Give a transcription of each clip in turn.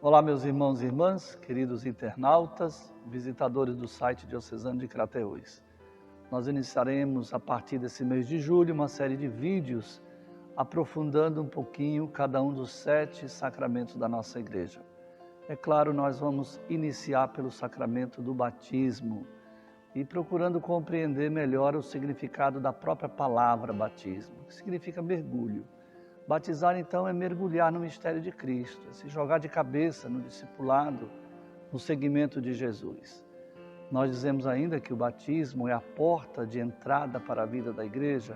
Olá, meus irmãos e irmãs, queridos internautas, visitadores do site diocesano de Crateús. Nós iniciaremos, a partir desse mês de julho, uma série de vídeos aprofundando um pouquinho cada um dos 7 sacramentos da nossa igreja. É claro, nós vamos iniciar pelo sacramento do batismo e procurando compreender melhor o significado da própria palavra batismo, que significa mergulho. Batizar, então, é mergulhar no mistério de Cristo, é se jogar de cabeça no discipulado, no seguimento de Jesus. Nós dizemos ainda que o batismo é a porta de entrada para a vida da igreja,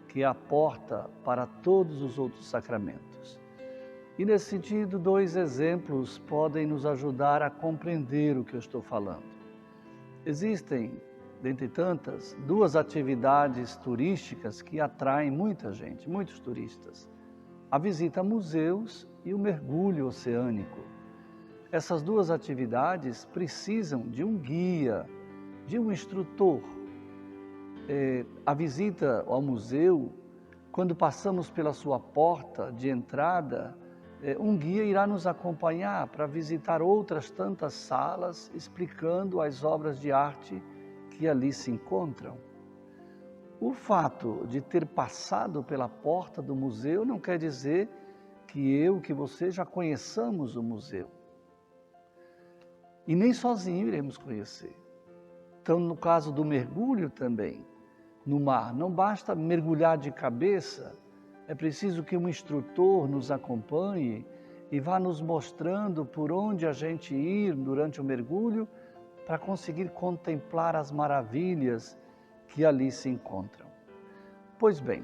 que é a porta para todos os outros sacramentos. E nesse sentido, 2 exemplos podem nos ajudar a compreender o que eu estou falando. Existem, dentre tantas, 2 atividades turísticas que atraem muita gente, muitos turistas. A visita a museus e o mergulho oceânico. Essas 2 atividades precisam de um guia, de um instrutor. A visita ao museu, quando passamos pela sua porta de entrada, um guia irá nos acompanhar para visitar outras tantas salas, explicando as obras de arte que ali se encontram. O fato de ter passado pela porta do museu não quer dizer que você já conheçamos o museu. E nem sozinho iremos conhecer. Então, no caso do mergulho também, no mar, não basta mergulhar de cabeça, é preciso que um instrutor nos acompanhe e vá nos mostrando por onde a gente ir durante o mergulho para conseguir contemplar as maravilhas que ali se encontram. Pois bem,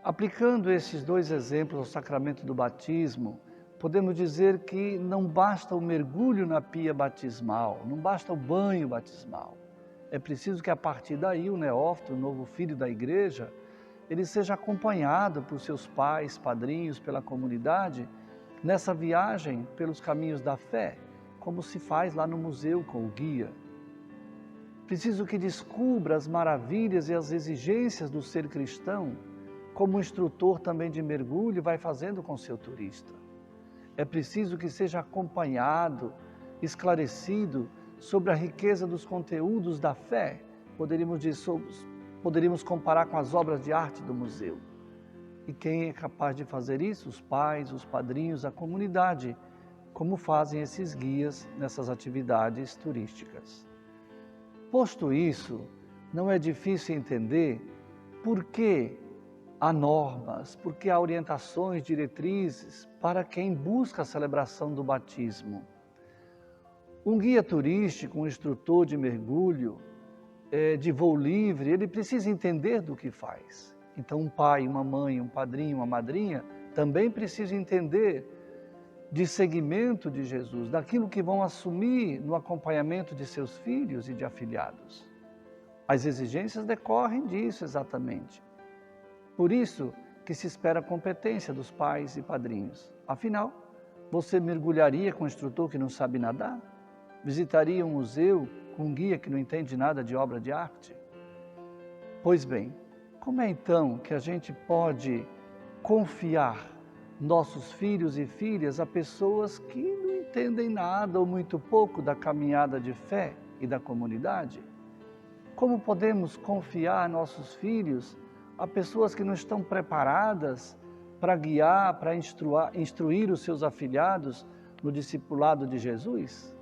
aplicando esses 2 exemplos ao sacramento do batismo, podemos dizer que não basta o mergulho na pia batismal, não basta o banho batismal. É preciso que a partir daí o neófito, o novo filho da igreja, ele seja acompanhado por seus pais, padrinhos, pela comunidade, nessa viagem pelos caminhos da fé, como se faz lá no museu com o guia. Preciso que descubra as maravilhas e as exigências do ser cristão, como o instrutor também de mergulho vai fazendo com seu turista. É preciso que seja acompanhado, esclarecido sobre a riqueza dos conteúdos da fé, poderíamos comparar com as obras de arte do museu. E quem é capaz de fazer isso? Os pais, os padrinhos, a comunidade, como fazem esses guias nessas atividades turísticas. Posto isso, não é difícil entender por que há normas, por que há orientações, diretrizes para quem busca a celebração do batismo. Um guia turístico, um instrutor de mergulho, de voo livre, ele precisa entender do que faz. Então, um pai, uma mãe, um padrinho, uma madrinha, também precisa entender de seguimento de Jesus, daquilo que vão assumir no acompanhamento de seus filhos e de afilhados. As exigências decorrem disso exatamente. Por isso que se espera a competência dos pais e padrinhos. Afinal, você mergulharia com um instrutor que não sabe nadar? Visitaria um museu com um guia que não entende nada de obra de arte? Pois bem, como é então que a gente pode confiar nossos filhos e filhas a pessoas que não entendem nada ou muito pouco da caminhada de fé e da comunidade? Como podemos confiar nossos filhos a pessoas que não estão preparadas para guiar, para instruir os seus afilhados no discipulado de Jesus?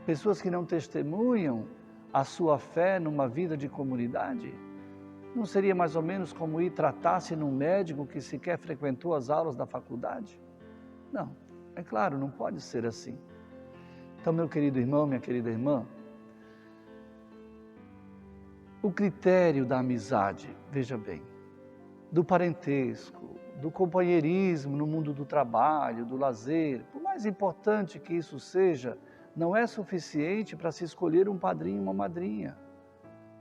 Pessoas que não testemunham a sua fé numa vida de comunidade? Não seria mais ou menos como ir tratar-se num médico que sequer frequentou as aulas da faculdade? Não, é claro, não pode ser assim. Então, meu querido irmão, minha querida irmã, o critério da amizade, veja bem, do parentesco, do companheirismo no mundo do trabalho, do lazer, por mais importante que isso seja, não é suficiente para se escolher um padrinho e uma madrinha.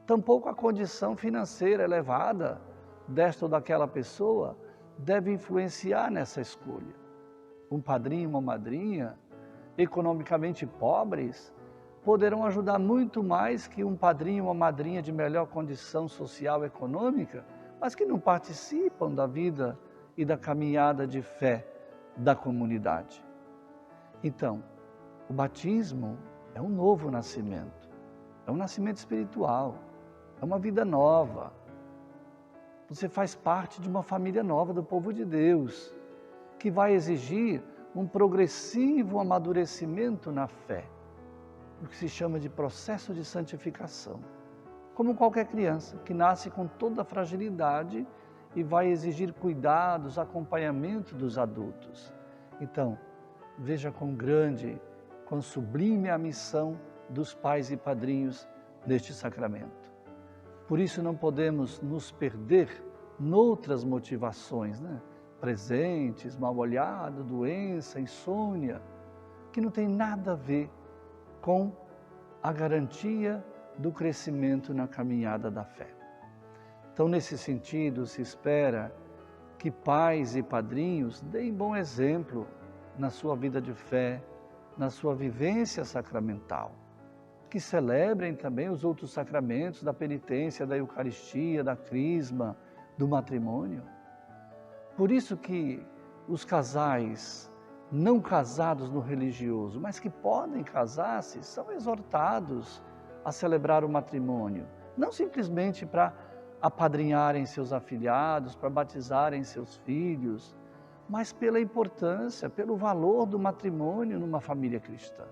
Tampouco a condição financeira elevada desta ou daquela pessoa deve influenciar nessa escolha. Um padrinho e uma madrinha, economicamente pobres, poderão ajudar muito mais que um padrinho e uma madrinha de melhor condição social e econômica, mas que não participam da vida e da caminhada de fé da comunidade. Então, o batismo é um novo nascimento, é um nascimento espiritual, é uma vida nova. Você faz parte de uma família nova do povo de Deus, que vai exigir um progressivo amadurecimento na fé, o que se chama de processo de santificação. Como qualquer criança que nasce com toda a fragilidade e vai exigir cuidados, acompanhamento dos adultos. Então, veja quão grande, quão sublime é a missão dos pais e padrinhos deste sacramento. Por isso não podemos nos perder noutras motivações, presentes, mal-olhado, doença, insônia, que não tem nada a ver com a garantia do crescimento na caminhada da fé. Então, nesse sentido, se espera que pais e padrinhos deem bom exemplo na sua vida de fé, na sua vivência sacramental, que celebrem também os outros sacramentos da penitência, da Eucaristia, da Crisma, do matrimônio. Por isso que os casais não casados no religioso, mas que podem casar-se, são exortados a celebrar o matrimônio, não simplesmente para apadrinharem seus afilhados, para batizarem seus filhos, mas pela importância, pelo valor do matrimônio numa família cristã.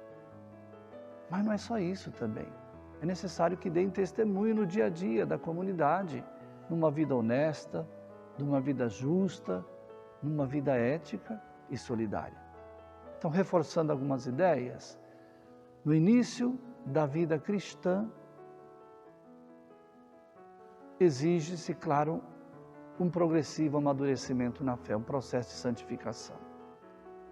Mas não é só isso também. É necessário que deem testemunho no dia a dia da comunidade, numa vida honesta, numa vida justa, numa vida ética e solidária. Então, reforçando algumas ideias, no início da vida cristã, exige-se, claro, um progressivo amadurecimento na fé, um processo de santificação.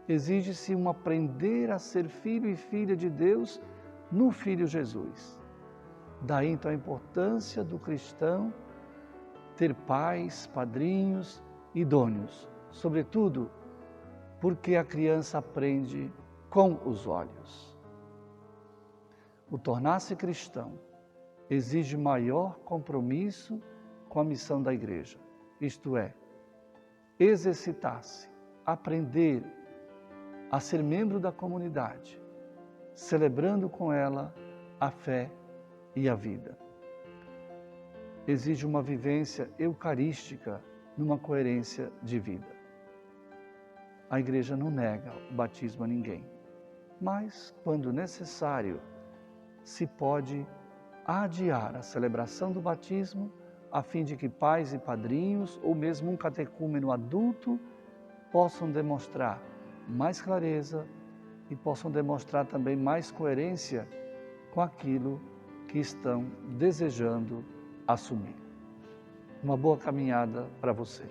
Exige-se um aprender a ser filho e filha de Deus no Filho Jesus. Daí, então, a importância do cristão ter pais, padrinhos, idôneos, sobretudo porque a criança aprende com os olhos. O tornar-se cristão exige maior compromisso com a missão da igreja, isto é, exercitar-se, aprender a ser membro da comunidade, celebrando com ela a fé e a vida. Exige uma vivência eucarística numa coerência de vida. A igreja não nega o batismo a ninguém, mas, quando necessário, se pode adiar a celebração do batismo a fim de que pais e padrinhos, ou mesmo um catecúmeno adulto, possam demonstrar mais clareza e possam demonstrar também mais coerência com aquilo que estão desejando assumir. Uma boa caminhada para você.